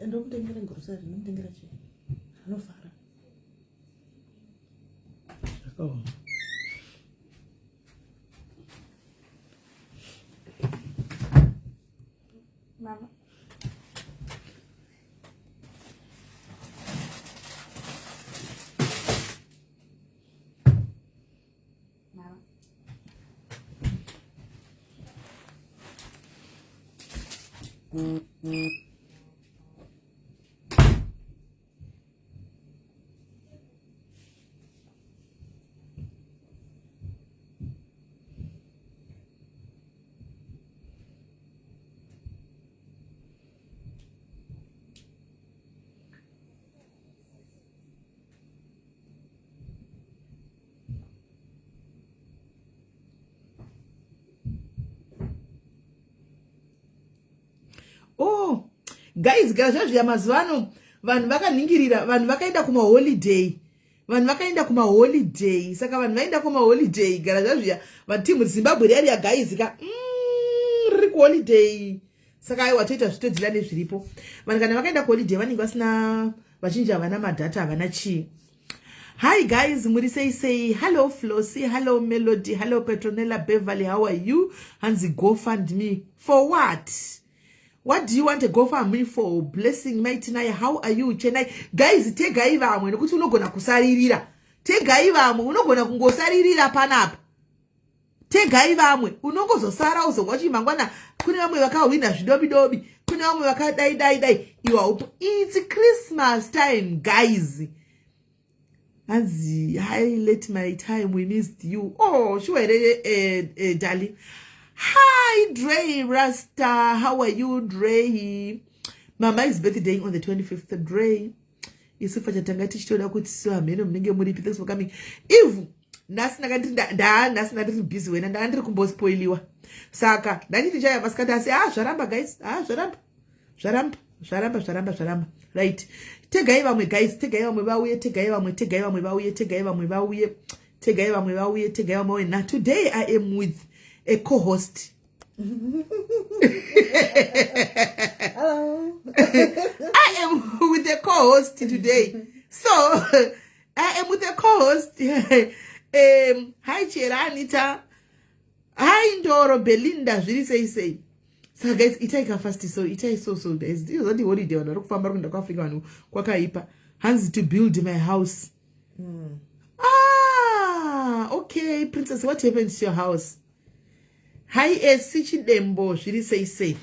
ndomutengera grocery, ndomutengera chi. Anofara. Oh. Mama. Oh, guys, gazvazviya mazuva ano vanhu vakaningirira, vanhu vakaenda kumaholiday. Vanhu vakaenda kumaholiday. Saka vanhu vaenda kumaholiday, gara zvazviya vatimu Zimbabwe area guys ka riri kuholiday. Saka aiwa toita zvitodzira nezviripo. Vanhu kana vakaenda kuholiday vanenge vasina vachinji havana madhata havana chii. Hi guys, muri say hello Flossie, hello Melody, hello Petronella Beverly, how are you? Hanzi GoFundMe for what? What do you want to go for me for? Blessing mighty Naya, how are you? Chennai guys, tegai vamwe nokuti unogona kusaririra. Tegai vamwe unogona kungosaririra panapa. Tegai vamwe unongozosara uzongwa chimangwana kune vamwe vakawina zvidobidobi, kune vamwe vakadai. It's Christmas time guys. Hanzi, I let my time, we missed you. Oh, sure, darling. Hi, Dre Rasta. How are you, Dre? Mama is birthday on the 25th. Dre. Isufa chatangati chitoda kuti so ameno mnenge muri. Thanks for coming. If nasina ngati busy wena ndandiri kumbospoiliwa. Saka ndanditi chaya maskata asi zvaramba guys. Zvaramba. Right. Tegai vamwe guys, tegai vamwe vauye. Now today I am with a co-host. Hello. I am with a co-host today. So I am with a co-host. Hi Cheranita. Hi Ndoro Belinda. Say. So guys, itaika fast so guys. This is the holiday on kufamba kwenda kwa Africa wanu kwakaipa. Hands to build my house. Okay, princess, what happened to your house? Hi Sichidembo, say.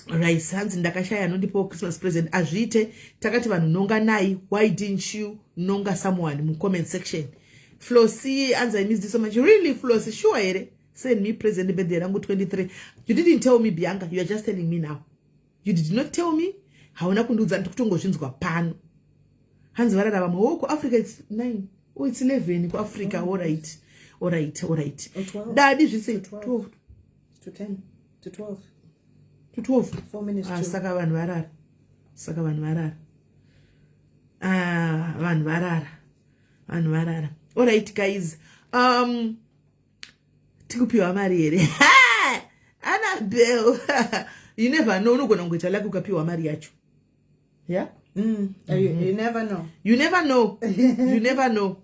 Right, Hans ndakashaya nondipo Christmas present. Azvite takati vanhu nonga nai. Why didn't you nonga someone mu comment section? Flossie, Anza, I miss this so much. Really, Flossie, sure ere. Send me present birthday rangu 23. You didn't tell me, Bianca. You are just telling me now. You did not tell me. Hauna kunduza ndikutongozvinzwa pano. Hanzi varara vamwe woko Africa it's 9. Oh, it's 11 ku Africa. All right. Or 12. Daddy just say 12 to 10 to 12 to 12. 4 minutes to. Saka vanhu varara. All right guys. Tikupiwa mari here. Annabelle. You never know. Unogona kungoita like ukapiwa mari yacho. Yeah? You never know. You never know.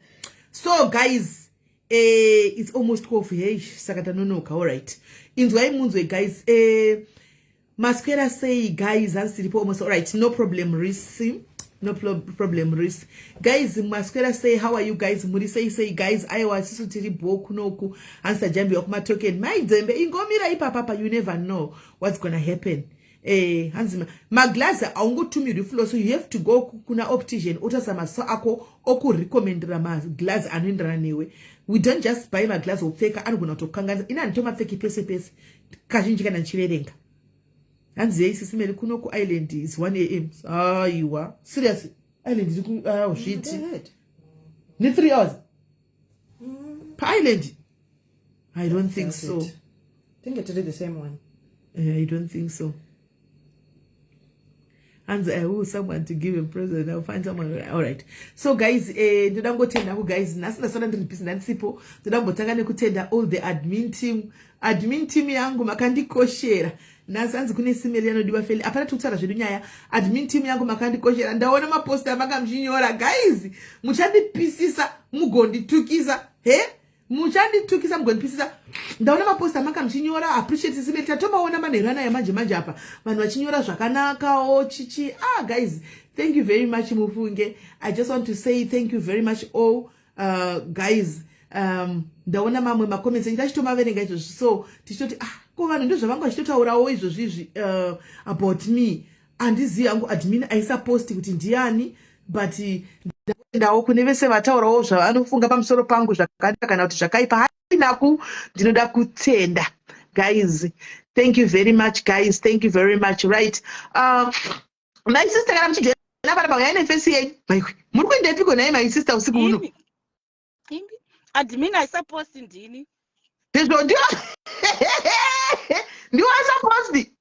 So guys, it's almost 12. Hey, sakata nonoka. All right. Inzwai munzwe guys. Masquera say guys, almost all right. No problem, Risk. Guys, Masquera say, how are you guys? Muri say guys, I was so terrible kunoku answer jambi okuma token. My dembe ingomira papa, you never know what's gonna happen. Hanzima maglaza aungo tumi reflow, so you have to go kuna optician utasama so ako oku recommendera maglass anindra newe. We don't just buy maglass or fake anugona tokanga ina ntoma fake pese kazhinji kana nchiverenga. Hanzi isisimeli kunoku island is 1 AM. You are seriously island is shit. Need 3 hours. Island. I don't think so. I think it's the same one. I don't think so. and I will someone to give a present. I'll find someone. All right. So guys, ndoda ngotenda ku guys, nasina sona ndipisi ndisipo. Ndoda ngotanga nekutenda all the admin team yangu makandikoshera. Nasanzi kune simeli yanodiwa feli. Apana tutara zvedu nyaya. Admin team yangu makandikoshera. Ndaona maposta makamshinyora guys. Muchandipisisa mugonditukisa. Muchanditukisa mugondipisisa. Ndaona maposta makamshinyora appreciate simeli. Tatomaona manerana ya manje apa. Vanhu vachinyora zvakanaka chichi. Guys, thank you very much Mufunge. I just want to say thank you very much all guys. Ndaona mamwe macomments ndachitomaverenga izvozvi, so tichitoti ko vanhu ndozvavanga vachitotaurawo izvozvi about me. Handizivi yangu admin aisaposti kuti ndiani, but ndaendawo kune vese vataurawo zvavanofunga pamusoro pangu zvakanaka kana kuti zvakaipa. Hainaku ndinoda kutenda guys. Thank you very much guys, thank you very much. Right, my sister kana mchijena panapa yaine face yenyu muri kuendepiko naye my sister usiku uno? Admin aisaposti ndini ndizvo ndio aisaposti.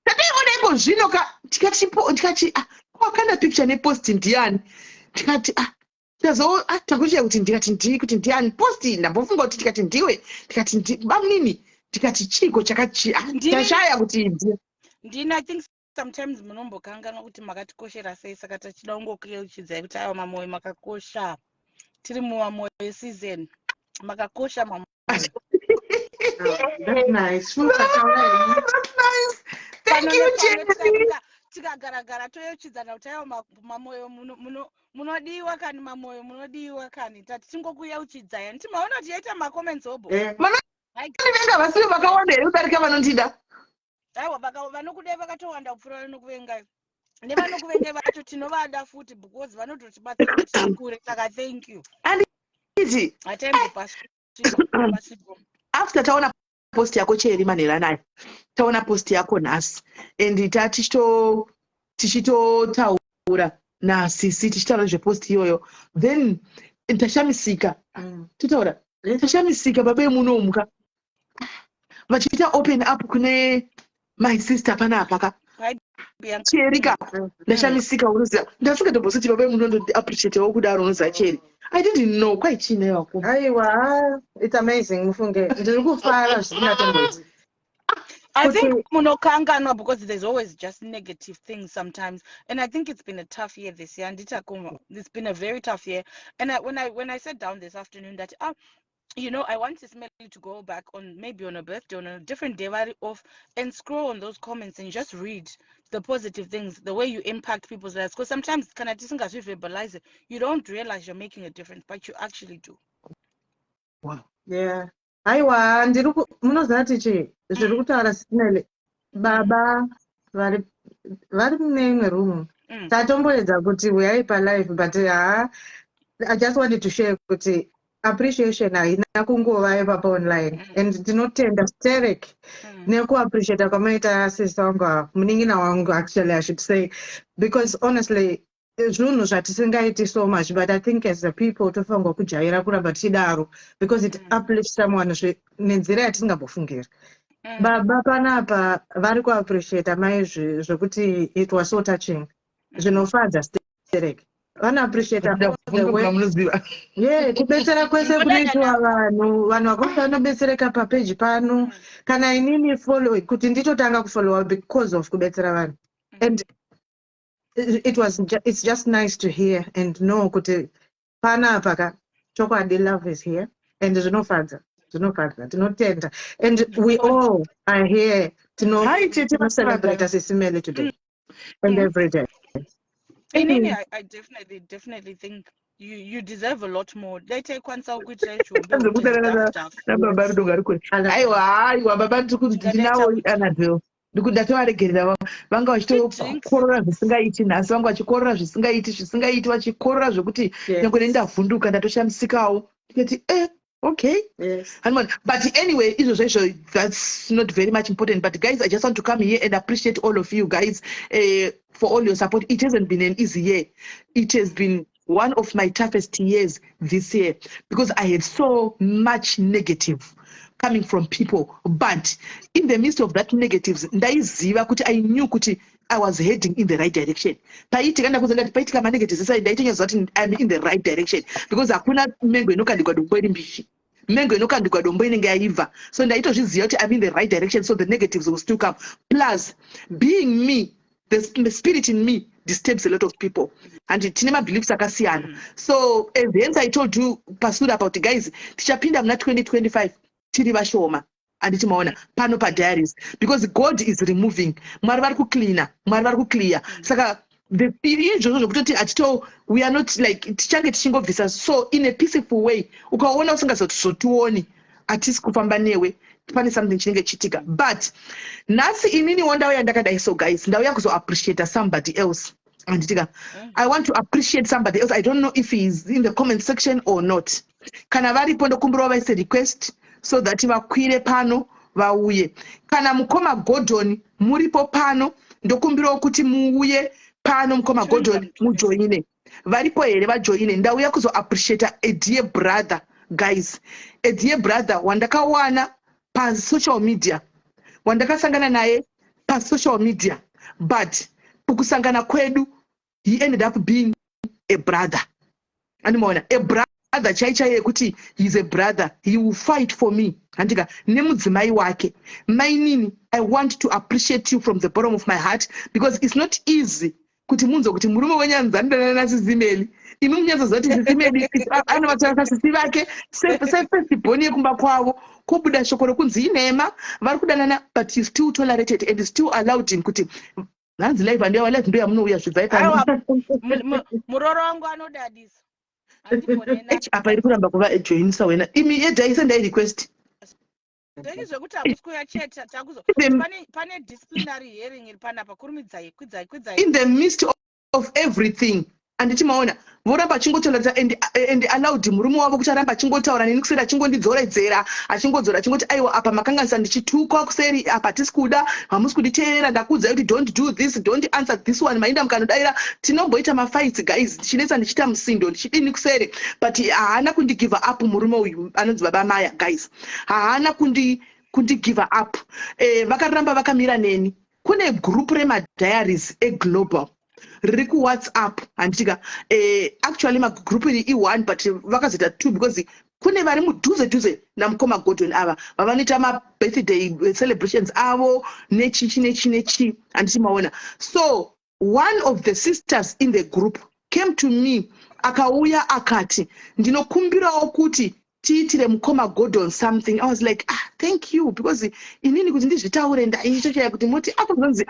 Tataiona zvino tikati wakanda picture neposti ndiani, tikati takuchiya kuti ndikati ndii kuti ndiani posti. Ndambofunga kuti tikati ndiwe, tikati bamnini, tikati chiko chashaya kuti ndini. I think sometimes munombokanganwa kuti makatikoshera sei, saka tachida kungokuyeuchidzai kuti aiwa mamoyo makakosha. Tiri mumamoyo season makakosha mamoyo. That's nice. That's nice. Thank you Jenny. Tikagara toyeuchidzana kuti aiwa mamoyo munodiwa kani, mamoyo munodiwa kani. Tati tingokuyeuchidzai. Ndimaona kuti yaita macomments obo. Venga vasiri vakawanda here kudarika vanondida. Aiwa vanokudai vakatowanda kupfuura vanokuvengai. Nevanokuvengai vacho tinovada futi because vanototibatsira kuti tikure. Saka thank you. After taona post yako Cheri manera nayo, taona post yako nhasi, and tichitotaura nasisi tichitaura zvepost iyoyo, then tashamisika titaura tashamisika babe munomuka vachiita open up kune my sister panapa Cherika ndashamisika unoziva ndasvika tobhositi babe munondo appreciate wo kudaro unoziva Cheri. I didn't know quite chine yako. Aiwa, it's amazing Mufunge. Ndiri kufara zvinatendezi. I think munokanganwa because there's always just negative things sometimes, and I think it's been a tough year this year. It's been a very tough year, and when I sat down this afternoon that I want Smelly to go back on maybe on a birthday, on a different day off, and scroll on those comments and just read the positive things, the way you impact people's lives. Because sometimes verbalize it, you don't realize you're making a difference, but you actually do. Wow. Yeah. Aiwa, munoziva tichi zviri kutaura Smelly. Baba vari mune imwe room. Tatomboedza kuti uyai palive, but I just wanted to share kuti appreciation haina kungova ipapa online, and tinotenda Sterek nekuappreciata kwamaita sister wangu munin'ina wangu, actually I should say, because honestly zvinhu zvatisingaiti so much, but I think as a people tofanirwa kujaira kuramba tichidaro because it uplifts someone nenzira yatisingambofungiri. Baba panapa vari kuappreciata mai zvekuti it was so touching, zvinofadza Sterek. Vana appreciate kubetsera kwese kunoitwa vanhu vakofana papeji pano, kana inini follow kuti nditotanga kufollowa because of kubetsera vanhu, and it's just nice to hear and know kuti panapa chokwadi love is here, and zvinofadza tinotenda, and we all are here to celebrate as Smelly today and every day. I definitely think you deserve a lot more. They take one so good stuff. Aiwa baba ndinawo Annabelle. Ndatovaregerera vanga vachitokorora zvisingaiti nhasi, vanga vachikorora zvisingaiti vachikorora zvekuti nyangwe ndavhunduka ndatoshamisikawo tikati okay. Yes. But anyway, that's not very much important. But guys, I just want to come here and appreciate all of you guys for all your support. It hasn't been an easy year. It has been one of my toughest years this year because I had so much negative coming from people. But in the midst of that negatives, ndaiziva kuti I knew kuti I was heading in the right direction. Paitika ndakuzanga paitika ma negatives sasa ndaitonyeza kuti I'm in the right direction because hakuna mengo inokandikwa dombo iri mbishi. Mengo inokandikwa dombo inenge yaibva. So ndaitozviziva kuti I'm in the right direction, so the negatives will still come. Plus, being me, the spirit in me disturbs a lot of people, and tinema beliefs akasiyana. So hence I told you pursued about guys tichapinda muna 2025 tiri vashoma and timaona pano pa diaries because God is removing. Mwari vari kucleana, Mwari vari kuclear. Saka the izvozvo zvokutoti atito we are not like tichange tichingobvisa so in a peaceful way. Ukaona usingazotioni atisi kufamba newe pane something chinenge chitika. But nhasi inini wandauya ndakadai so guys ndauya kuzo appreciate somebody else. And I want to appreciate somebody else. I don't know if he's in the comment section or not. Kana varipo ndokumbira vaise request so that vakwire pano vauye. Kana mukoma Gordon muripo pano ndokumbira kuti muuye pano mukoma Gordon mujoine. Varipo here vajoine. Ndauya kuzo appreciate a dear brother guys. A dear brother wandakawana pa social media. Wandakasangana naye pa social media. But kukusangana kwedu he ended up being a brother. Animona, a brother chaichaye kuti he's a brother. He will fight for me. Andika nemudzimai wake. Mainini, I want to appreciate you from the bottom of my heart because it's not easy kuti munzo kuti murume wenyanzandana nasi zimeli. Imi munyanza zati zimeli anovatara sisi vake sepesiponi yekumba kwavo kobuda shoko rokunzi inema vari kudanana but you still tolerated and still allowed him kuti nanzi live and live ndo yamunouya zvibvai pano muroro wangu anodadisa apa iri kuramba kuva joinisa wena imi yedaisa ndai request ndenge zvekuti hamusikuya cheta takuzo pane disciplinary hearing iri panapa kurumidzai kwidzai in the midst of everything andichimaona voramba achingotaura and allowed murume wavo kuti aramba achingotaura neni kuseri achingondidzoredzera achingodzora achingoti aiwa apa makanganisa ndichitukwa kuseri apa tisi kuda hamusi kunditeerera ndakuudzai kuti don't do this, don't answer this one, mainda mukanodaira tinomboita mafights guys ndichinetsa ndichiita musindo ndichidini kuseri but haana kundigive up murume uyu anonzi baba Maya guys haana kundigive up. Vakaramba vakamira neni. Kune group remadiaries eglobal riri kuwhatsapp handitika actually magroup iri i1 but vakazoita 2 because kune vari mudhuze namukoma Gordon ava vavanoita mabirthday celebrations avo nechi handichimaona. So one of the sisters in the group came to me akauya akati ndinokumbirawo kuti tiitire mukoma Gordon something. I was like thank you because inini kuti ndizvitaure ndaichochaya kuti moti apo kunzi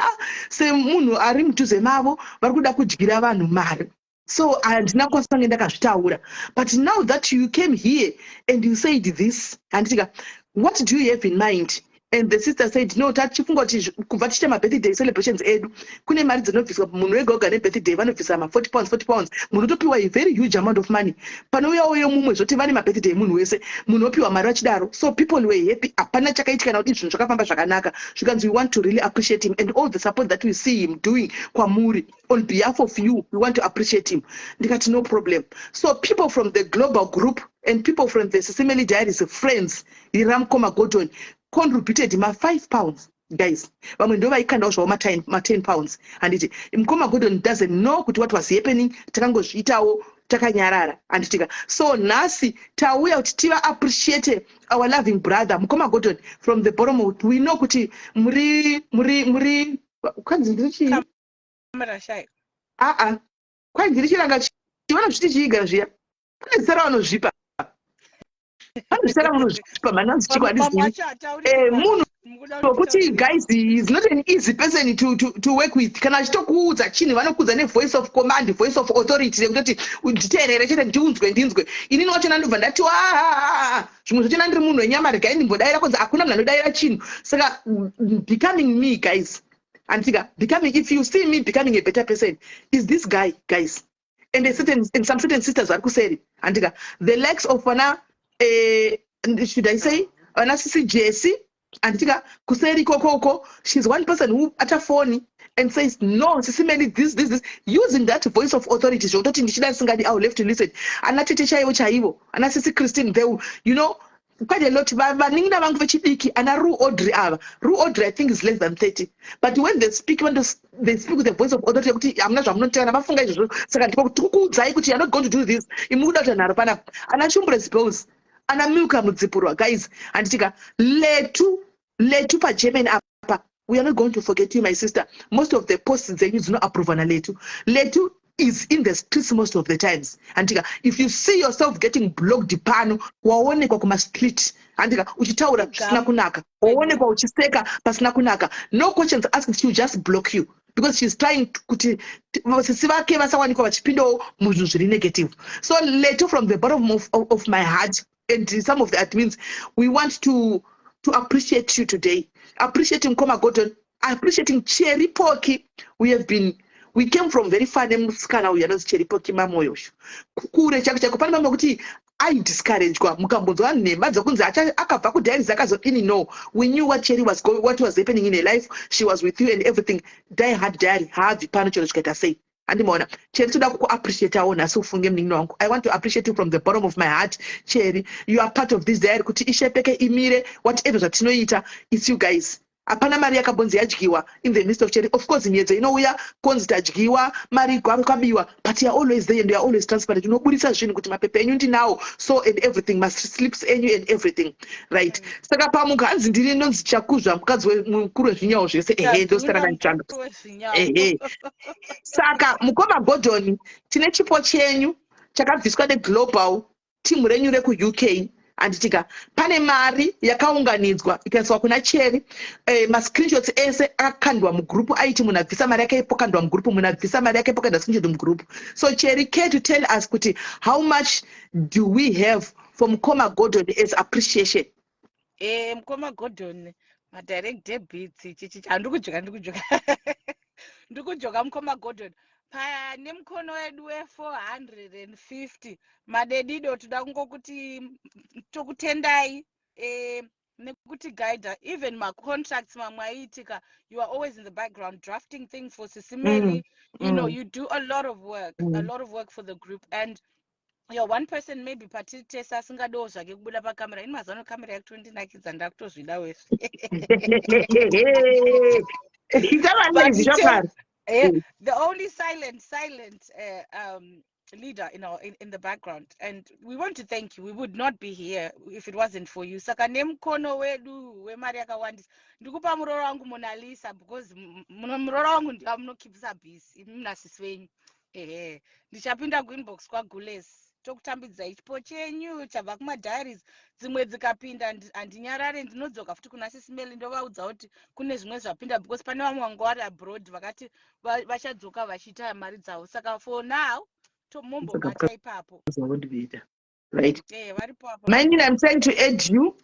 semunhu ari mudhuze mavo vari kuda kudyira vanhu mari. So handina kwasange ndakazvitaura but now that you came here and you said this handitika what do you have in mind? And the sister said no tachifunga kuti kubva tichita mabirthday celebrations edu kune mari dzinobviswa munhu wega wega nebirthday vanobvisa ma40 pounds munhu otopiwa a very huge amount of money panouyawo mumwe zvoti vane mabirthday munhu wese munhu opiwa mari vachidaro. So people were happy hapana chakaitika kana kuti zvinhu zvakafamba zvakanaka zvikanzi we want to really appreciate him and all the support that we see him doing kwamuri on behalf of you we want to appreciate him. Ndikati no problem. So people from the global group and people from the Sisimeli Diaries friends iramukoma Gordon contributed ma5 pounds guys vamwe ndo vaikandawo zvavo ma10 pounds handiti mukoma Gordon doesn't know kuti what was happening takangozviitawo takanyarara handitika. So nhasi tauya kuti tiva appreciate our loving brother mukoma Gordon from the bottom of we know kuti muri kwanzi ndirichi kamera shai kwai ndirichiranga chiona zviti chiigara zviya pane zera vanozvipa mananzi munhu wokuti guys is not an easy person to work with. Kana achitokuudza chinhu vanokuudza nevoice of command, voice of authority yekutoti nditeerere chete ndinzwe inini wachona ndobva ndati zvimwe zvochona ndiri munhu wenyama regai ndimbodaira kunzi hakuna munhu anodaira chinhu. Saka becoming me guys antika becoming, if you see me becoming a better person is this guy guys and some certain sisters vari kuseri antika the likes of should I say Sisi Jesse antika kuseri kokoko she's one person who atafoni and says no Sisimeli this using that voice of authority zvototi ndichida singadi I will have to listen ana tete chaivo ana Sisi Christine they will, you know quite a lot. Vaningira vangu vechidiki ana Rue Audrey ava. Rue Audrey I think is less than 30. But when they speak with the voice of authority, kuti hamuna zvamunotenda vafunga izvozvo. Saka ndikukuudzai kuti you're not going to do this. Imuda kuti anhu panapa. Ana Chumbrez Bose, ana Milka Mudzipurwa, guys. Anditika letu pa German apa. We are not going to forget you, my sister. Most of the posts they use no approve on Letu. Letu is in the streets most of the times. Antika, if you see yourself getting blocked pano, waonekwa kuma street. Antika, uchitaura pasina kunaka. Waonekwa uchiseka pasina kunaka. No questions asked, she will just block you. Because she's trying to vasivake vasawanikwa vachipindo muzvinhu zviri negative. So Letu, from the bottom of my heart, and some of the admins, we want to appreciate you today. Appreciating Koma Gordon, appreciating Cherry Poki. We came from very far. Muskana we are not Cherry Poki mamoyo. Kukure chako pana mama kuti I discourage kwa mukambozwa nemba dzokunzi akabva ku diary zakazopini. No, we knew what was happening in her life. She was with you and everything. Die hard diary havi pano chero chikaita sei. Andimona Cherry, toda ku appreciate awo naso ufunge mningi wangu. I want to appreciate you from the bottom of my heart. Cherry, you are part of this diary kuti ishepeke imire whatever zvatinoita. It's you guys. Apana mari yakabonzi yadyiwa in the midst of Cherry. Of course, we are konzi tadyiwa mari kwabiwa, but you are always there and you are always transparent. Unobudisa zvinhu kuti mapepe enyu ndinawo, so and everything must slips enyu and everything, right? Saka pamuka hanzi ndiri nonzi chakuzva mukadzi mukuru wezvinyawo zvese ndosarana ndichanga. Saka Mukoma Gordon, tine chipo chenyu chakabviswa neglobal team renyu reku UK. Anditika pane mari yakaunganidzwa ikaiswa kuna Cherry, screenshots ese akakandwa mugroup aiti munabvisa mari yake ipokandwa mugroup, munabvisa mari yake ipokandwa screenshot mugroup. So Cherry, care to tell us kuti how much do we have from Mukoma Gordon as appreciation? Mukoma Gordon, my direct debits ndikujoka ndikujoka Mukoma Gordon paya nemkono wedu we450 madedido toda kungokuti tokutendai nekuti guide even my contracts mamwaitika. You are always in the background drafting things for Sisimeli. You know, you do a lot of work for the group, and you're one person maybe patitesa singado zvake kubuda pakamera ini mazano kamera yaku 29 ndakutozvida wese. The only silent leader in the background, and we want to thank you. We would not be here if it wasn't for you. Saka nemkono wedu wemari yakawandisa ndikupa muroro wangu Monalisa, because muroro wangu ndiamunokipisa busy mnasisi wenyu. Ndichapinda kuinbox kwa Gules tokutambidza ichipo chenyu chabva kumadiaries, dzimwe dzikapinda handinyarare, ndinodzoka futi kuna Sisimeli ndovaudza kuti kune zvimwe zvapinda, because pane vamwe vanga vari abroad vakati vachadzoka vachiita mari dzavo. Saka for now tomombobata ipapo, right? Mind, I'm trying to add you.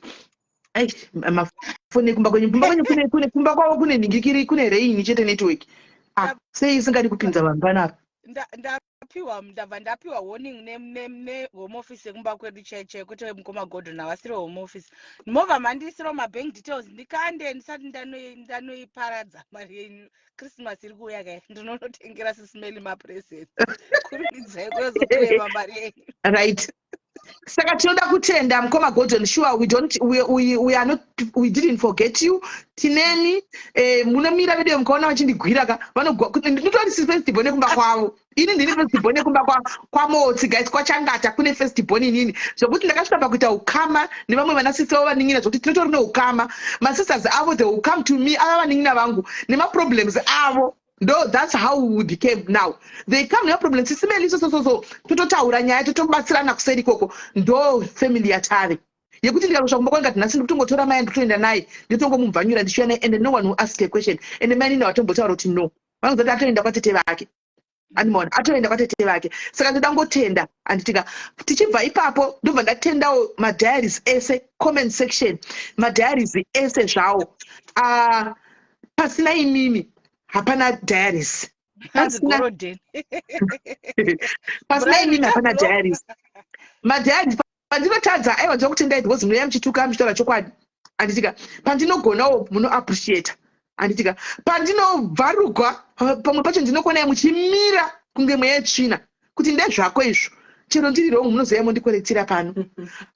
Mafoni kumba kwavo kune ningikiri kune rain chete network. Sei isingadi kupinza vanhu panapa. Ndapiwa warning ne home office yekumba kwedu cheche kuti Mukoma Gordon avasiri home office. Ndimova mandisiro ma bank details ndikande ndisati ndanoiparadza mari yenyu. Christmas iri kuuya kai ndinonotengera Sisimeli ma presents. Kuridzai kuzokuema mari yenyu. Right. Saka tinoda kutenda Mukoma Gordon. Sure, we didn't forget you. Tineni munomira video mukaona vachindigwira ka ndinotori festival nekumba kwavo. Ini ndiri festival nekumba kwa Motsi, guys, kwa Changata kune festival nini zvokuti ndakasvika pakuita ukama nevamwe vanasisa vaningina zvokuti tinotori neukama. My sisters avo, they will come to me, ava vaningina vangu nema problems avo. No, that's how we became now. They come no problem. Sisimeli so tototaura nyaya totobatsirana kuseri koko ndo family yatare. Yekuti ndikarusha kumba kwanga tinasi kutongotora mai ndotoenda naye ndotongomubvanyura ndishana, and no one will ask a question. And mai nina watombotaura kuti no. Vanozoti atoenda kwatete vake. Andimona atoenda kwatete vake. Saka ndoda ngotenda anditika tichibva ipapo ndobva ndatendawo madiaries ese comment section. Madiaries ese zvawo. Pasina imimi hapana diaries. Pasina imimi hapana diaries. Madiaries pandinotadza aiwa dzokutenda it was mweya mchituka mchitaura chokwadi. Anditika pandinogonawo muno appreciate. Anditika pandinovharugwa pamwe pacho ndinokuonai muchimira kunge mweya tsvina kuti ndezvako izvo chero ndiri wrong munozoya mondikorektira pano.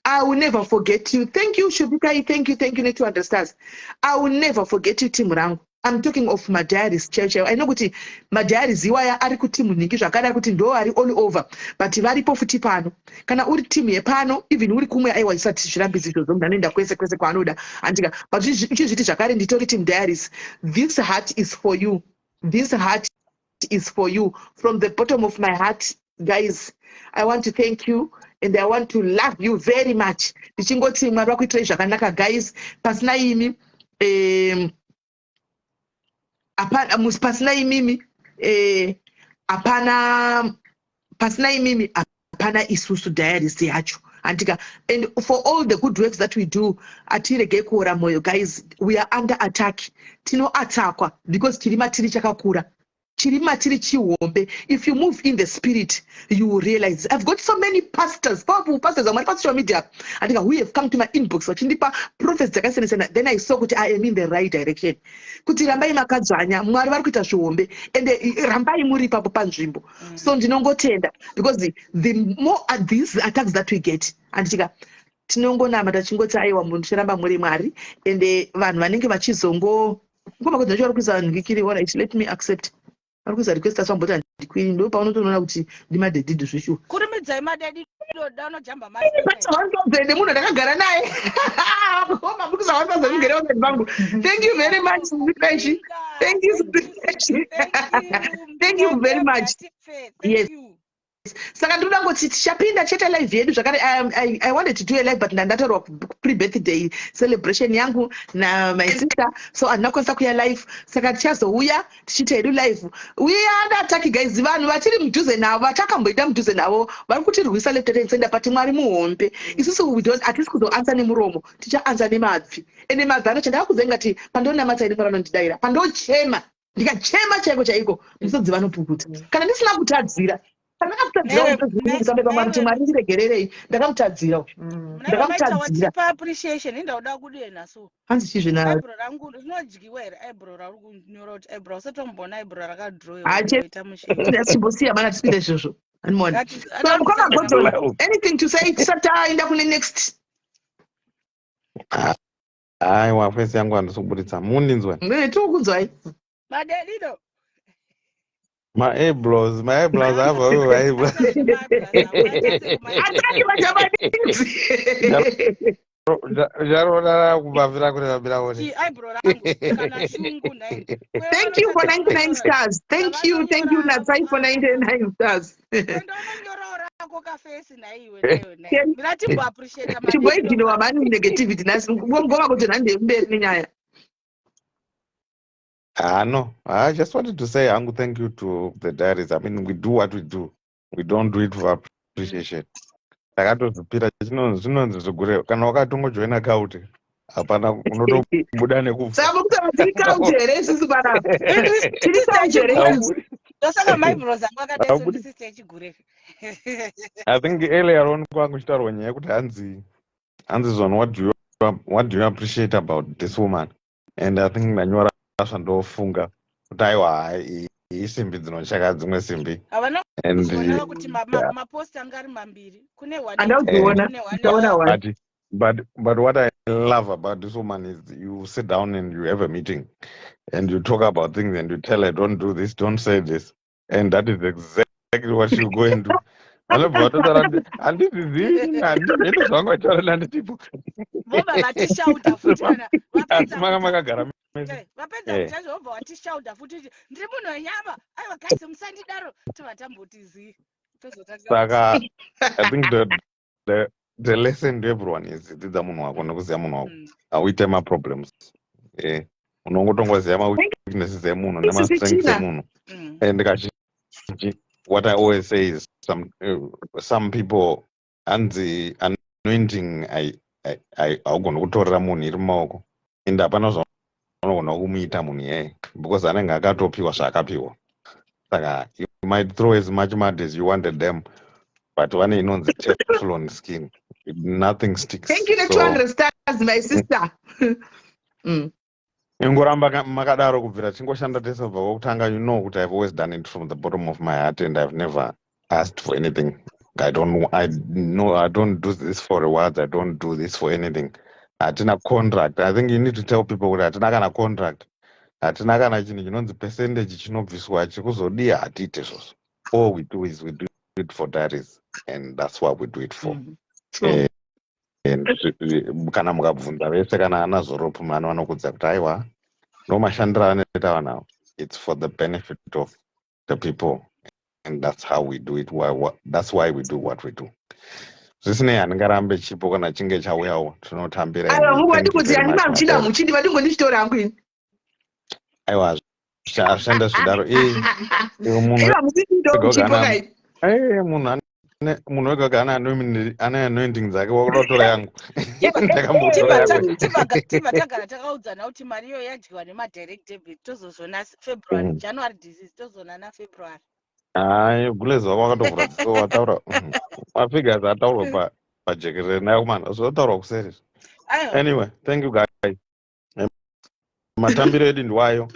I will never forget you. Thank you, Shubikai. Thank you. Need to understand. I will never forget you, Team Rangu. I'm talking of my diaries church. I know kuti my diaries iwaya ari ku team ningi zvakada kuti ndo ari all over. But varipo futi pano. Kana uri team yepano, even uri kumwe aiwa isati zvirambidzo izvo ndanoenda kwese kwaanoda. Andika but ichizviti zvakare nditori team diaries. This heart is for you. This heart is for you. From the bottom of my heart, guys, I want to thank you. And I want to love you very much. Ndichingoti Mwari wakuitai zvakanaka, guys. Pasina imi pasina imimi pasina imimi apana isusu diaries yacho. And for all the good works that we do, atirege kuora moyo, guys. We are under attack. Tino attackwa because chirima tiri chakakura. Chirima tiri chiwombe. If you move in the spirit, you will realize. I've got so many pastors, powerful pastors on my social media. I think who have come to my inbox. Prophets, then I saw that I am in the right direction. Kuti rambai makadzanya, Mwari vari kuita zviwombe, and rambai muri papo panzvimbo. So ndinongotenda because the more these attacks that we get, and tinongonama tachingoti aiwa munhu chiramba muri Mwari, and vanhu vanenge vachizongo ngoma kuti ndachori kuisa ngikiri alright, let me accept. Arikuza request asambota ndikwini ndo paunotoona kuti ndimadhedhidhi zvishuwa. Kurimidzai madhedhidhi danojamba mari. But wanzobvende munhu ndakagara naye. Koma mukuza wanzobvende mugere wake vangu. Thank you very much Sipreshi. Thank you Sipreshi. Thank you very much. Yes. Saka ndoda ngoti tichapinda chete live yedu zvakare. I wanted to do a live but ndandatorwa pre-birthday celebration yangu na my sister, so andinakwanisa kuya live. Saka tichazouya tichita hedu live. We are under attack, guys. Vanhu vatiri mudhuze navo vatakamboita mudhuze navo vari kutirwisa left right and center, but Mwari muhombe. Isusu we don't atisi kuzoansa nemuromo, tichaansa nemabvi. Ende mabvi anochanda kuzenga ngati pandonamata ine paranondidaira pandochema ndikachema chaiko chaiko misodzi vanopukuta kana ndisina kutadzira. Appreciation inda kudena so hanzi chizvina eyebrow rangu rinodyiwa here. Eyebrow rari kunyora kuti eyebrow usatombona eyebrow rakadrowiwa ita mushini ndasimbosiya bana tisipinde izvozvo animoni. Anything to say tisataenda kune next. Aiwa fesi yangu andisubuditsa mundinzwa tokunzwai madedido my eyebrows have a eyebrows. Thank you for 99 stars. Thank you Natsai for 99 stars. Chiboiginowa mani negativity nasi ngoma kuti nhande mberi nenyaya. No, I just wanted to say, Angu, thank you to the diaries. I mean, we do what we do. We don't do it for appreciation. Takatozvipira zvinonzi zvigure kana wakatongojoina kauti hapana unotobuda saka tiri kauti here isusu panapa tiri kauti here tosaka my bros akadaisa sister echigure. I think earlier on kwangu chitaurwa nyaya yekuti hanzi zone, what do you appreciate about this woman? And I think ndanyora zvandofunga kuti aiwa isimbi dzinocheka dzimwe simbi havana kuti mapost anga ari mambiri kune but what I love about this woman is you sit down and you have a meeting and you talk about things and you tell her don't do this, don't say this, and that is exactly what you go and do. vapedza kuchazvobva watishauda futi ndiri munhu wenyama aiwa gaisi musandidaro tovatambotizii saka I think the lesson to everyone is dzidza munhu wako nekuziva munhu wako hauite maproblems unongotongoziva maweaknesses emunhu nemastrengths emunhu. And kazhinji what I always say is some people hanzi anointing haugoni kutorera munhu iri mumaoko ende hapana unogona kumuita munhu iyeye because anenge akatopiwa zvaakapiwa. Saka you might throw as much mud as you wanted them, but vane inonzi teflon skin, nothing sticks. Thank you, 200 stars, my sister. Ingoramba makadaro kubvira chingoshanda tese kubva kwokutanga, you know kuti I've always done it from the bottom of my heart and I've never asked for anything I don't do this for rewards. I don't do this for anything. Hatina contract. I think you need to tell people that hatina kana contract. Hatina kana chinhu chinonzi percentage chinobviswa chekuzodii hatiite izvozvo. All we do is we do it for diaries, and that's what we do it for. True. And kana mukabvunza vese kana ana zoropumani vanokudza kuti aiwa ndomashandiro anoita vanavo. It's for the benefit of the people, and that's how we do it. That's why we do what we do. Zvisinei handingarambe chipo kana chinge chauyawo tinotambira. Aiwa zvashanda zvidaro. Munhu wega ane anointing dzake wakudotora yangu. Tima tagara takaudzana kuti mari iyo yadyiwa nemadirect debit tozozona February, January disease tozona naFebruary. Gulezi wako wakatobvura wataura mafigures ataurwa pajekerere nayo mana zvotaurwa kuseri. Anyway, thank you guys. Matambiro edu ndiwayo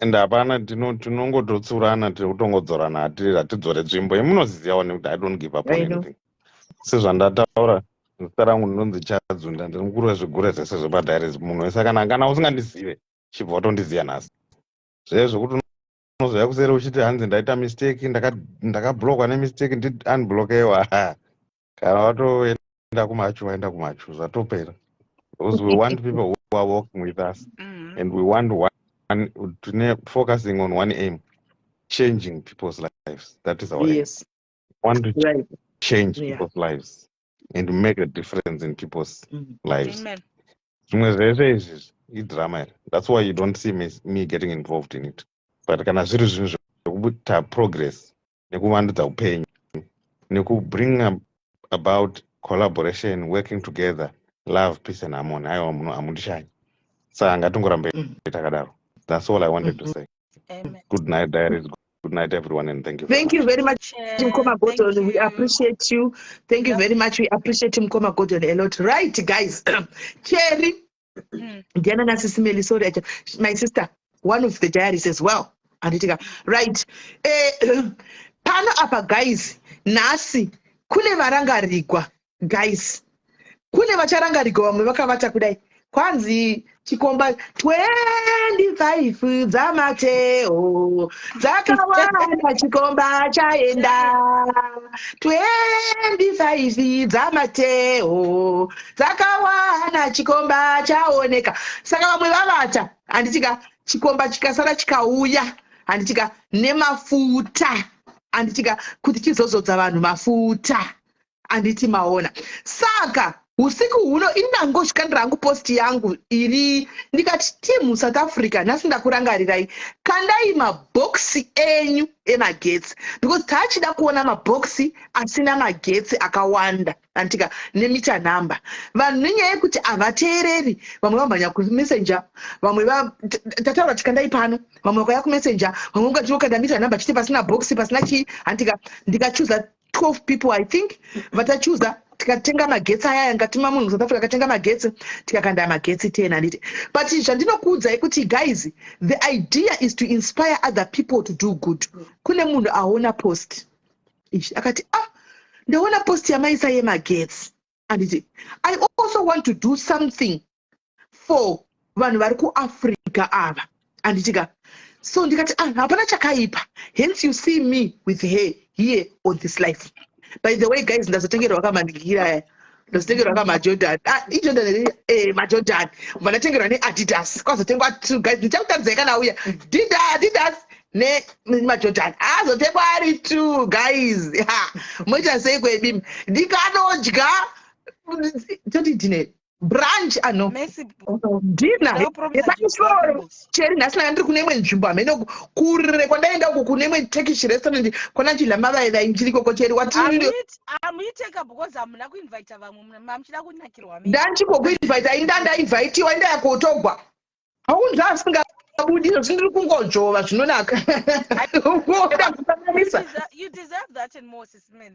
and hapana tinongototsurana tiri kutongodzorana hatidzore nzvimbo yemunozizivawo nekuti I don't give up on anything. Sezvandataura zita rangu ndinonzi Chadzunda, ndiri mukuru wezvigure zvese zvepadairies. Munhu wese kana usingandizive chibva watondiziva nhasi. Zvezvo kuti unozoya kuseri uchiti hanzi ndaita mistake ndakablokwa nemistake ndi-unblockewa. Kana watoenda kumachu waenda kumachu zvatopera. Because we want people who are working with us and we want focusing on one aim, changing people's lives. That is our aim. We want to change people's lives and make a difference in people's lives. Amen. That's why you don't see me getting involved in it. But kana zviri zvinhu zvekuita progress nekuvandudza upenyu nekubring about collaboration, working together, love, peace and harmony. Aiwa munhu hamundishanyi. Saka ngatingoramba takadaro. That's all I wanted to say. Amen. Good night, diaries. Good night, everyone, and thank you. Thank you very much, Mkoma Gordon. We appreciate you. Thank you very much. We appreciate Mkoma Gordon a lot. Right, guys. Cherry. Diana Nasisimeli, sorry, my sister, one of the diaries as well. Right. Pano apa, guys. Nasi. Kune varangarigwa, guys. Kune vacharangarigwa vamwe vakavata kudai. Kwanzi chikomba 25 dzamateo dzakawanda chikomba chaenda 25 dzamateo dzakawanda chikomba chaoneka. Saka vamwe vavata handitika chikomba chikasara chikauya handitika nemafuta handitika kuti chizozodza vanhu mafuta handiti maona. Saka usiku huno inangosvikandira hangu posti yangu iri ndikati timu South Africa nhasi ndakurangarirai kandai mabhokisi enyu emagetsi because taachida kuona mabhokisi asina magetsi akawanda antika nemita nhamba. Vanhu nenyaya yekuti havateereri, vamwe vamhanya kumessenger, vamwe tataura tikandai pano, vamwe vakauya kumessenger, vamwe ungati ukanda mita nhamba chiti pasina bhokisi pasina chii. Antika ndikachuza 12 people I think vatachuza tikatenga magetsi aya ngatima munhu South Africa akatenga magetsi tikakanda magetsi 10 handiti. But zvandinokuudzai kuti guys, the idea is to inspire other people to do good. Kune munhu aona post akati ndaona post yamaisa yemagetsi handiti I also want to do something for vanhu vari kuAfrica ava handitika. So ndikati hapana chakaipa, hence you see me with her here on this life. By the way guys, ndazotengerwa kamandikira ndazotengerwa kamaJordan iJordan maJordan vanatengerwa neAdidas kwazotengwa guys ndichakutadzeka nauya Adidas nemaJordan azotengwa ari 2 guys. Moita sei kwebimi ndikanodya toti ndine branch ano ndina yepamusoro cheri nhasi ndiri kune imwe nzvimbo hamene kure kwandaenda uko kune imwe Turkish restaurant kwanachidya mavaivai ndiri koko cheri amuiteka because hamuna kuinvita vamwe mamuchida kunakirwa mimi ndanchikokuinvita indandainvitiwa indayakotogwa haunza asingabudi izvo zvindiri kungodzvova zvinonaka. You deserve that and more, sis man.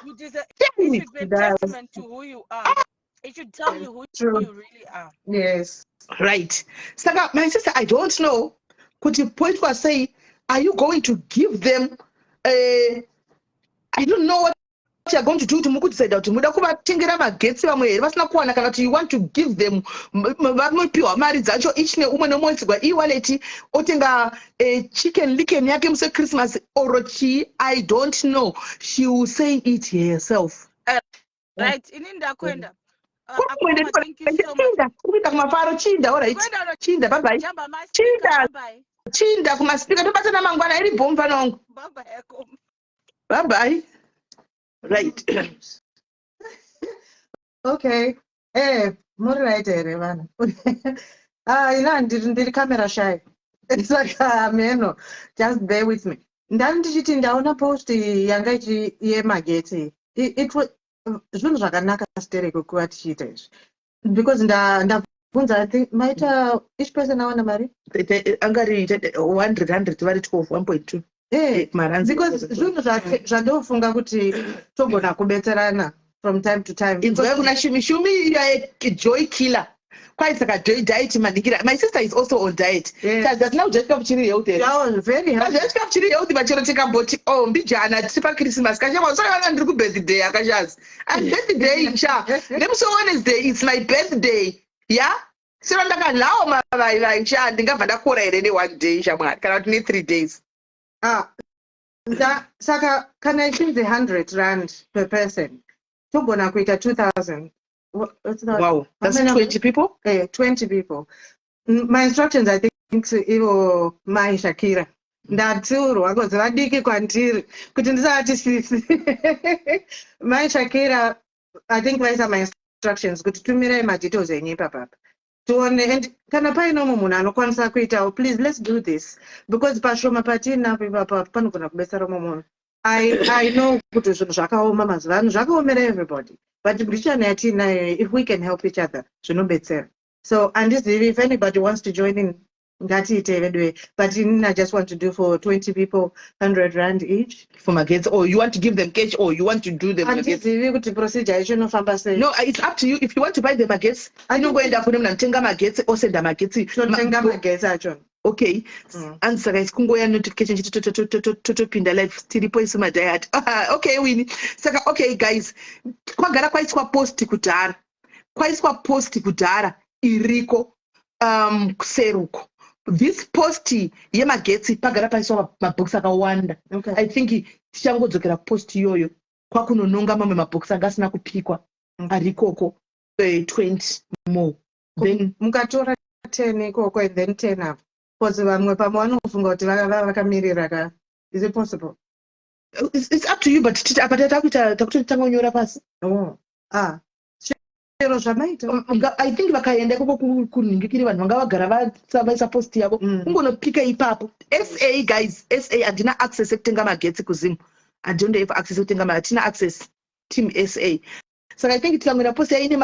You deserve it should be a testament to who you are. It should tell you who you really are. Yes. Right. Saka, my sister, I don't know. Could you point was say, are you going to give them I don't know what you're going to do to mukudecide kuti muda kuvatengera magetsi vamwe here vasina kuwana kana kuti you want to give them vanopiwa mari dzacho each neumwe nemoitsigwa e-wallet otenga chicken licken yake muse Christmas or chii, I don't know. She will say it herself. Right, ini ndakwenda. Kupinda kumafaro chinda, all right. Chinda, bye bye. Chinda kumaspika tobatana mangwana iri bomba nongo. Bye bye. Right. Okay. Muri right here vana. Ina ndiri camera shy. It's like meno. Just bear with me. Ndichiti ndaona post yanga ichi yemagetsi. It was zvinhu zvakanaka stereko kuva tichiita izvi because ndabvunza I think maita each person awana mari angari 100 vari 12 1.2 because zvinhu zvandofunga kuti togona kubetserana from time to time. Inzwa kuna shumi ya joy killer. Quite like a joy diet manikira. My sister is also on diet. Yes. There's now just chiri healthy. Yeah, very healthy. Just chiri healthy machero take boti. Oh, mbijana tipa Christmas. Kasha so yana ndiri ku birthday akashas. And birthday sha. Nemso Wednesday it's my birthday. Yeah? Sira ndaka lawo mavai sha ndingabva ndakora ere one day sha mwana. Kana kuti 3 days. Saka kana ichinzi 100 rand per person. Togona kuita 2000. What's that? Wow, that's 20 people? 20 people. My instructions, I think, ivo Mai Shakira. Ndaturwa because vadiki kwandiri kuti ndisati sisi. Mai Shakira, I think vaisa my instructions kuti tumirai madetails enyu papa. Tuone and kana paino munhu anokwanisa kuita, please let's do this because pashoma patina papa panogona kubetsera munhu. I know kuti zvinhu zvakaoma mazuva ano zvakaomera everybody. But if we can help each other, so and this if anybody wants to join in, that's it anyway. But I just want to do for 20 people 100 rand each for magetsi, or you want to give them cash, or you want to do them procedure. No, it's up to you. If you want to buy the magetsi, I don't go end up with them and tenga magetsi or send the magetsi. Tenga magetsi. Okay, answer guys. Kungoya notification to pinda live tiripo isuma diet. Okay, Winnie. Saka okay guys. Kwagara kwaiswa post kudhara. Kwaiswa post kudhara iriko seruko. This post yemagetsi pagara paiswa mabox akawanda. Okay. I think tichangodzokera post iyoyo kwakunononga mamwe mabox angasina kupikwa arikoko 20 more. Then mukatora 10 ikoko and then 10 up. Because vamwe pamwe vanofunga kuti vakamirira ka. Is it possible? It's up to you, but takutanga unyora pasi. Chero zvamaita. I think vakaenda ikoko kuningikiri vanhu vanga vagara vaisa post yavo ungonopika ipapo. SA guys, SA handina access ekutenga magetsi kuzimu. I don't have access ekutenga magetsi. Hatina access team SA. So I think tikamwira post yaine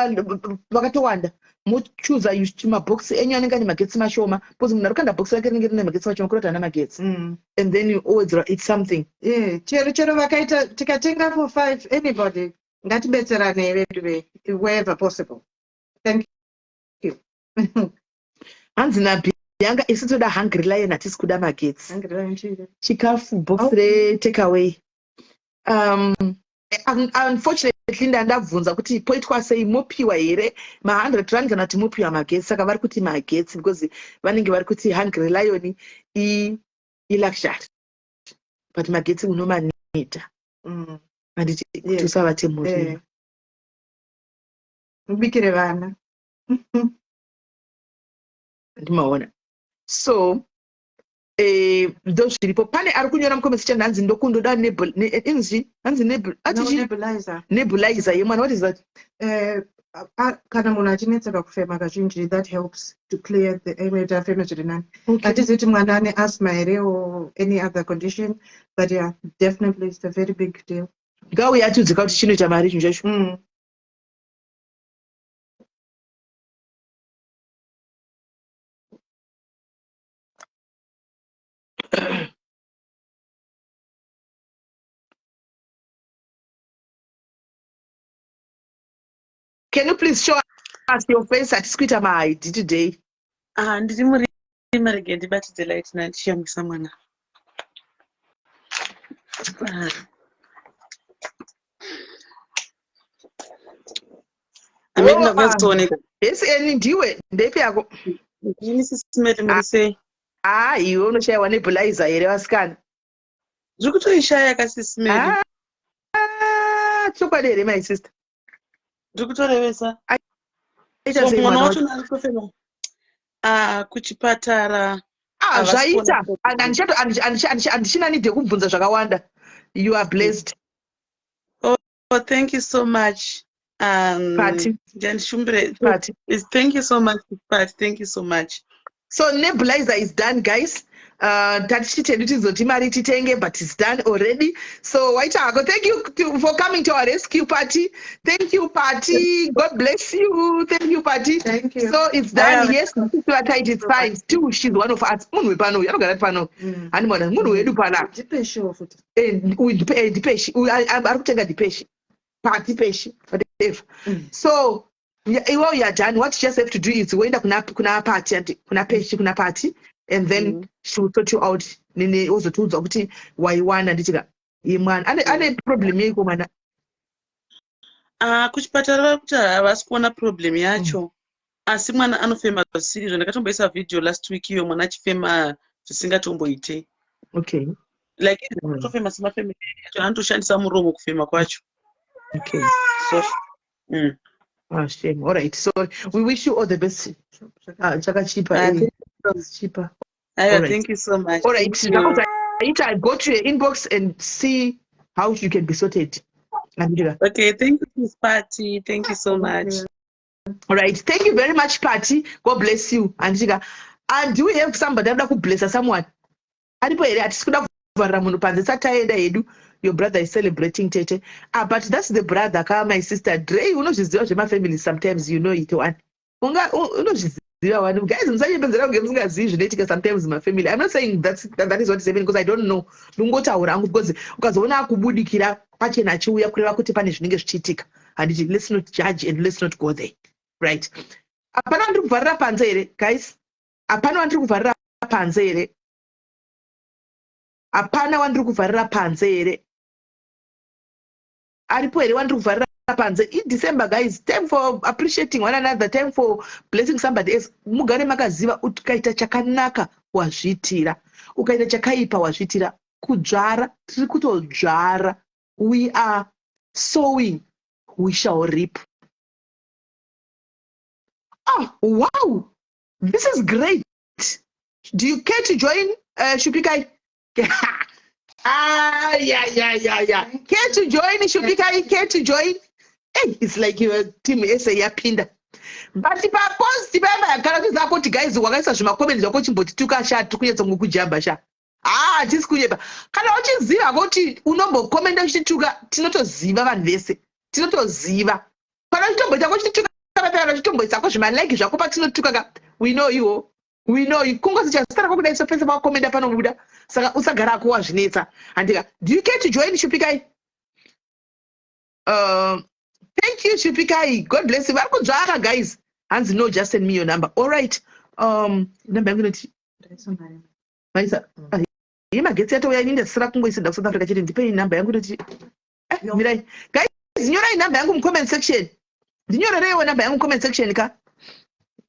vakatowanda. Mochuza mabox enyu anenge ane magetsi mashoma because munhu arikanda box rake rinenge rine magetsi mashoma kurota ana magetsi and then you always it's something. Chero vakaita tikatenga for 5 anybody ngatibetserane vedu wherever possible. Thank you. Hanzi naBianga isi toda Hungry Lion hatisi kuda magetsi. Hungry Lion chiri chikafu box re take away. Unfortunately ndandabvunza kuti poitwa sei mopiwa here ma100 rand kana kuti mopiwa magetsi saka vari kuti magetsi because vanenge vari kuti Hungry Lion luxury but magetsi unomanita handiti tusavate muri mbikire vana ndimaona so ndo zviripo pane ari kunyora mukomesi chani hanzi ndokundoda nebulizer yemwana. What is that? Kana munhu achinetseka kufema kazhinji that helps to clear the airway diaphragm zviri nani. Hatizi kuti mwana ane asthma here or any other condition, but yeah, definitely it's a very big deal. Ngauya atiudzika kuti chinoita mari chinhu chacho. Can you please show us your face at Squita my ID today? Ndiri muri marege ndibatidze light na ndishamisa mwana. Yes, and ndiwe ndepi yako. Ini sisimete muri sei. Iwe unoshaiwa nebhulaiza here vasikana. Zviri kutoishaya kasisimete. Chokwadi here my sister. Ndiri kutorevesa. So mwana wacho ari kufema. Kuchipatara. Zvaita. Handishina need yekubvunza zvakawanda. You are blessed. Oh, thank you so much. Party. Party. Thank you so much, Party. Thank you so much. So nebulizer is done, guys. Titenge, but it's done already. So Waitago, thank you for coming to our rescue party. Thank you, Party. God bless you. Thank you, Party. Thank you. So it's done. Yes, it's fine. Too, she's one of us. Munu pano, you don't pano. Animal, munu edu pana. Dipeshi ofuti. Dipeshi. Arutenga dipeshi. Party peshi. Whatever. So while you are done, what you just have to do is go in kuna party, kuna peshi, kuna party. And then she will sort you out. Nini also tools of why you want and diga. Iman. Ane problem yiko mana. Kuchipatara kuti havasi kuona problem yacho. Asi mwana anofema zvisiri. Ndakatomboisa video last week iyo mwana achifema zvisingatomboite. Okay. Like kutofema semafemili yacho anotoshandisa muromo kufema kwacho. Okay. So shame. All right. So we wish you all the best. Chaka cheaper. Cheaper. Right. Thank you so much. All right. I go to your inbox and see how you can be sorted. Okay. Thank you, Party. Thank you so much. All right. Thank you very much, Party. God bless you. And do we have somebody who bless someone? Your brother is celebrating Tete. But that's the brother, my sister. Dre, you know, she's my family. Sometimes you know it one. Guys, sometimes my family. I'm not saying that is what is happening because I don't know. Because let's not judge and let's not go there. Right. Guys. Apana wandiri kuvharira panze here. Aripo here wandiri kuvharira panze. In December, guys, time for appreciating one another, time for blessing somebody else. Mugare makaziva ukaita chakanaka wazviitira. Ukaita chakaipa wazviitira. Kudzvara, tiri kutodzvara. We are sowing, we shall reap. Oh, wow. This is great. Do you care to join Shupikai? Yeah. Care to join Shupikai? Care to join? Hey, it's like your team essay yapinda. But if I post the guys wakaisa zvimakomenti zvako chimboti tukashatu kunyatsa kujamba sha. Tisi kujamba. Kana uchiziva kuti unombokomenta uchituka tinotoziva vanhu vese. Tinotoziva. Kana chitombo chako chituka kana chitombo chako zvimalike zvako patinotuka we know you. We know you. Kungozi chasara kwakudai so pesa pakomenda panobuda. Saka usagara kuwa zvinetsa. Andika, do you care to join Shupikai? Thank you, Shupikai. God bless you. Varikudzvaka, guys. Hands no, just send me your number. All right. Number I'm going to Maisa. Magetsi yato yainda sira kungoisenda South Africa chiri ndipe number yangu kuti mirai. Guys, nyora number yangu mu comment section. Ndinyorerewo number yangu mu comment section ka.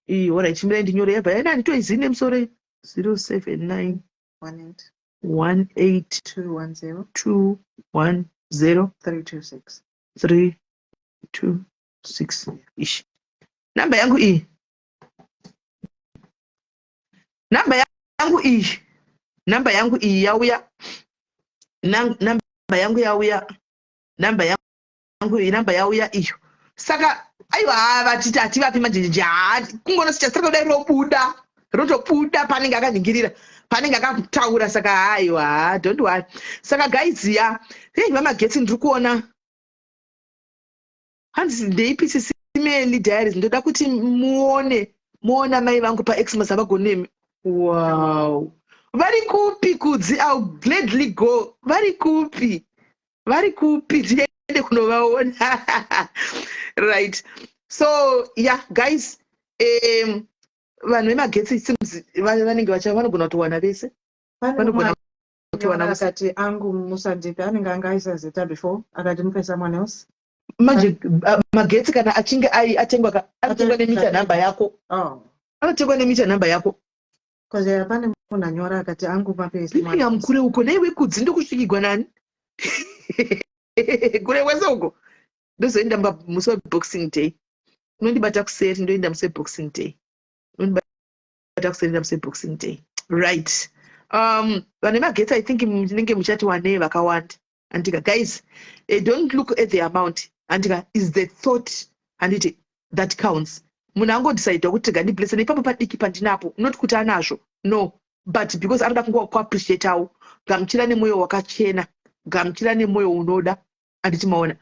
All right, chimira ndinyore yabva yana nditoizine musore 079 18 210 326 ish. Namba yangu iyi. Namba yangu iyi yauya. Namba yangu yauya. Namba yauya iyo. Saka aiwa vatiti ativapi majinja kungono sichasaka kudai rotobuda panenge akaningirira panenge akataura saka aiwa don't worry. Saka guys ya hey vamagetsi ndiri kuona hanzi ndeipisisi email diaries ndoda kuti muona mai vangu paXmas avagonemi. Wow, vari kupi kudzi? I'll gladly go. Vari kupi tiende kunovaona. Right. So yeah, guys, vanhu vemagetsi seems vanenge vanogona kutowana vese. Vanogona kutowana akati angu musandipe anenge angaisa zita before akati mupe someone else. manje magetsi kana achinge atengwa anotengwa nemita namba yako. Anotengwa nemita namba yako. Koze pane munhu anyora akati angu mapesi. Mimi amkure uko naiwe kudzi ndokusvikigwa nani? Kure wese uko. Ndozoenda musi weboxing day. Unondibata kuseri ndoenda musi weboxing day. Unondibata kuseri ndoenda musi weboxing day. Right. Vane magetsi I think ndinenge muchati wanei vakawanda. Andika guys, don't look at the amount. Andika is the thought and that counts. Munhu angodecide kuti gandiblesa ipapo padiki pandinapo, not kuti anazvo. No, but because anoda kungokuappreciatawo. Gamuchira nemwoyo wakachena, gamuchira nemwoyo unoda. Anditi maona.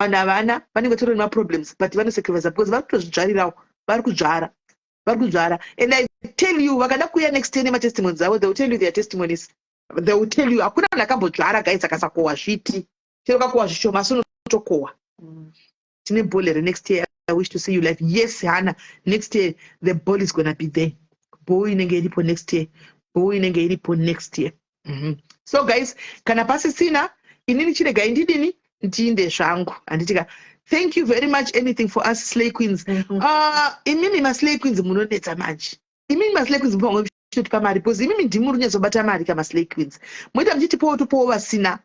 Vanhu havana vanenge tori nemaproblems but vanosacrifice because vari kutozvidzvarirawo, vari kudzvara. And I tell you, vakada kuuya next year nematestimonies avo, they will tell you their testimonies. They will tell you, hakuna munhu akambodzvara guys akasakohwa zviti. Chero kakohwa zvishoma asi unotokohwa. Tine ball next year. I wish to see you live. Yes, Hannah. Next year, the ball is going to be there. Ball inenge iripo next year. Ball inenge iripo next year. So guys, kana pasisina, inini chirega indidini, ndiinde zvangu. Anditika, thank you very much anything for us Slay Queens. Imini ma Slay Queens munonetsa manje. Imini ma Slay Queens mpongo mshoti pamari. Because imini ndimu runyazobata mari kama Slay Queens. Mwita mchiti topowo vasina.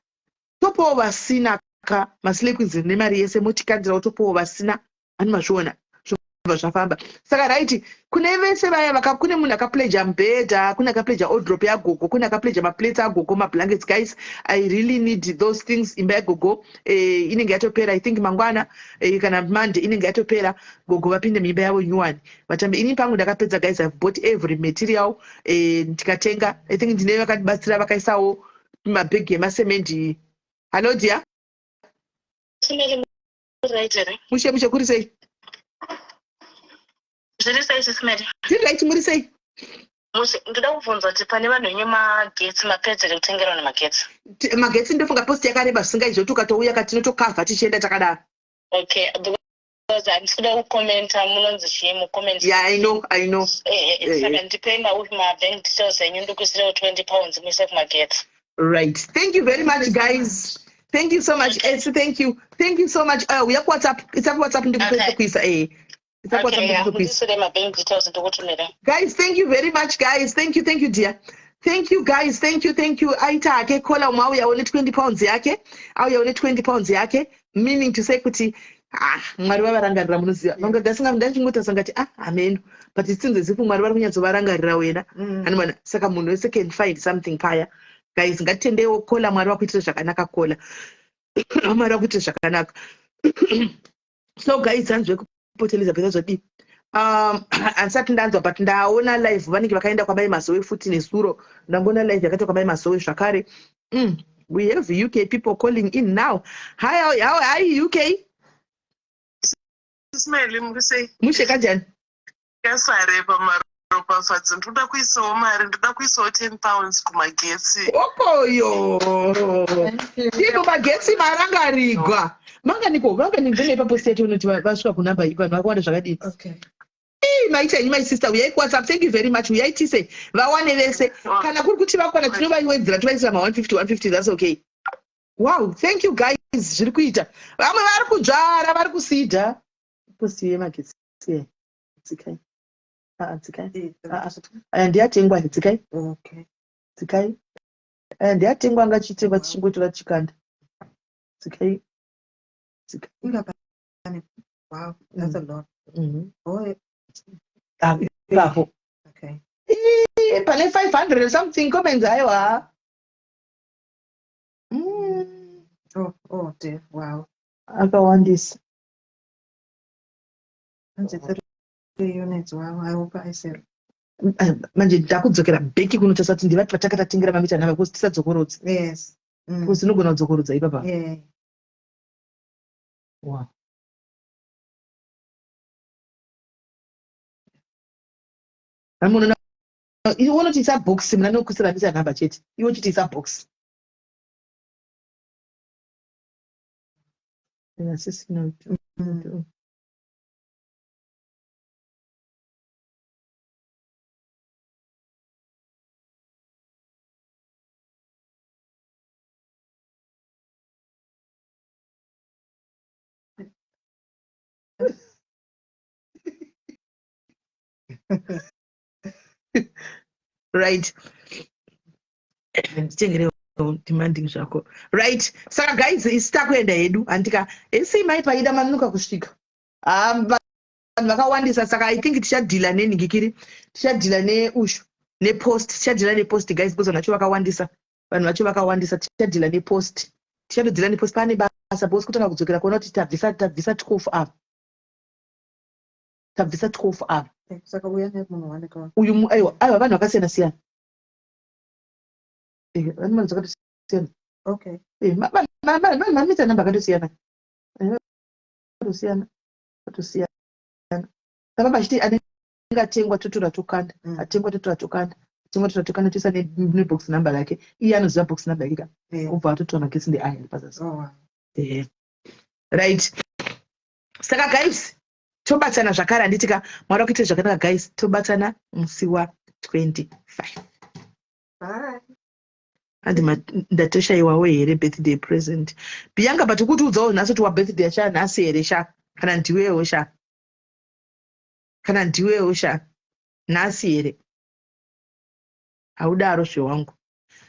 Topowo vasina ka ma Slay Queens nemari yese motikandira topowo vasina. Ani mazviona zvafamba saka right kune vese vaya kune munhu akapledja mubhedha, kune akapledja odrop yagogo, kune akapledja maplates agogo, mablankets. Guys, I really need those things. Imba yagogo inenge yatopera I think mangwana kana Monday inenge yatopera. Gogo vapinde muimba yavo nyuwani vatambe. Ini pangu ndakapedza guys, I've bought every material. Ndikatenga I think ndine vakatibatsira vakaisawo mabhegi emasemendi. Hello dear. Mushe kuri sei? Zviri sei Smedi? Zviri right muri sei? Ndoda kubvunza kuti pane vanhu venye magetsi mapedzere kutengerwa nemagetsi. Magetsi ndofunga post yakareba zvisingaizotu ukatouya katinotokavha tichienda takadaro. Okay, because handisi kuda kukomenta munonzi chii mukomenti. Yeah, I know. Saka ndipei mabank details enyu ndokuisirewo £20 muise kumagetsi. Right. Thank you very much guys. Thank you so much. Thank you so much. We have WhatsApp. It's up WhatsApp ndikupedza kuisa It's up WhatsApp. Guys, thank you very much guys. Thank you dear. Thank you guys. Thank you. Aita ake kola mwauya one £20 yake. Auya one £20 yake. Meaning to say kuti Mwari vavarangarira munoziva. Vanga gasinga ndachingota sangati amen. But it seems as if Mwari vari kunyatsovarangarira wena. Hanimana saka munhu wese can find something paya. Guys, ngatitendewo kola Mwari vakuitira zvakanaka kola. Mwari vakuitira zvakanaka. So guys, hanzve kupoteleza pesa zvadi. Ansati ndanzwa but ndaona live vanenge vakaenda kwabai mazowe futi nesuro. Ndangona live yakaita kwabai mazowe zvakare. We have UK people calling in now. Hi UK. Ismail Mugusei. Mushe kanjani? Kasare pamaropafadzi ndoda kuisawo mari, ndoda kuisawo £10 kumagetsi. Okoyo. Iko magetsi marangarigwa. Mangani papost yetu unoti vasvika kunamba iko vanhu vakawanda zvakadii. Okay. My sister, we are WhatsApp. Thank you very much. We are say vawane vese. Kana kuri kuti vakwana tinovaiwedzera tovaisira 150, that's okay. Wow, thank you guys. Zviri kuita. Vamwe vari kudzvara, vari kusidha. Post yemagetsi. Tsikai. Tsikai. Ndiyatengwa tsikai. Okay. Tsikai. Ndiyatengwa ngachitengwa tichingotora chikanda. Tsikai. Wow, that's a lot. Oh, Bravo. okay. Pane 500 or something comments aiwa. Oh dear. Wow. Akawandisa. That's 3 units. Wow, I hope I said. Manje ndakudzokera beki kunotasa kuti ndivati patakatatingira mamita nava kuti tisadzokorodza. Yes. Kuti unogona kudzokorodza ipapa. Yeah. Wow. Ramunona iwe unoti isa box mna nokusira mita namba chete. Iwe chiti isa box. Sisi no. Right. Demanding zvako. Right. Saka guys, isitakuenda hedu andika esi mai paida manuka kusvika. Vanhu vakawandisa saka I think tichadhila nenhingikiri. Tichadhila neushu nepost. Tichadhila nepost guys because nacho vakawandisa. Vanhu vacho vakawandisa tichadhila nepost. Tichadhila nepost pane basa boss kutanga kudzokera kuona kuti tabvisa 12 apa. Tabvisa 12 apa. Saka uya nemunhu waneka. Uyu aiwa vanhu vakasiyana siyana. Vanhu vakasiyana. Okay. Mamita namba akatosiyana. Akatosiyana. Saka pachiti anenge atengwa totora tokanda. Atengwa totora tokanda. Atengwa totora tokanda toisa nebox number rake. Iye anoziva box number yake ka. Ubva atotora magesi ndeaya pazasi. Right. Saka guys, tobatsana zvakare handitika mwari kuita zvakanaka guys, tobatsana musi wa25. Bye. Andi ndatoshayiwawo here birthday present. Bianca but ukutiudzawo nhasi kuti wa birthday sha nhasi here sha kana ndiwewo sha. Kana ndiwewo sha nhasi here. Haudaro zvewangu.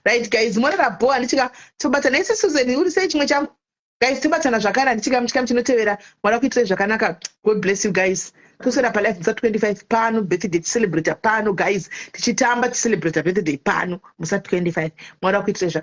Right guys, mwana boa nditika tobatsana isi Susan uri sei chimwe changu. Guys, tobatsana zvakare handitika muchikamu chinotevera mwari kuitira zvakanaka. God bless you guys. Tosera pa life za 25 pano birthday celebrate pano guys. Tichitamba celebrate birthday pano musa 25. Mwari kuitira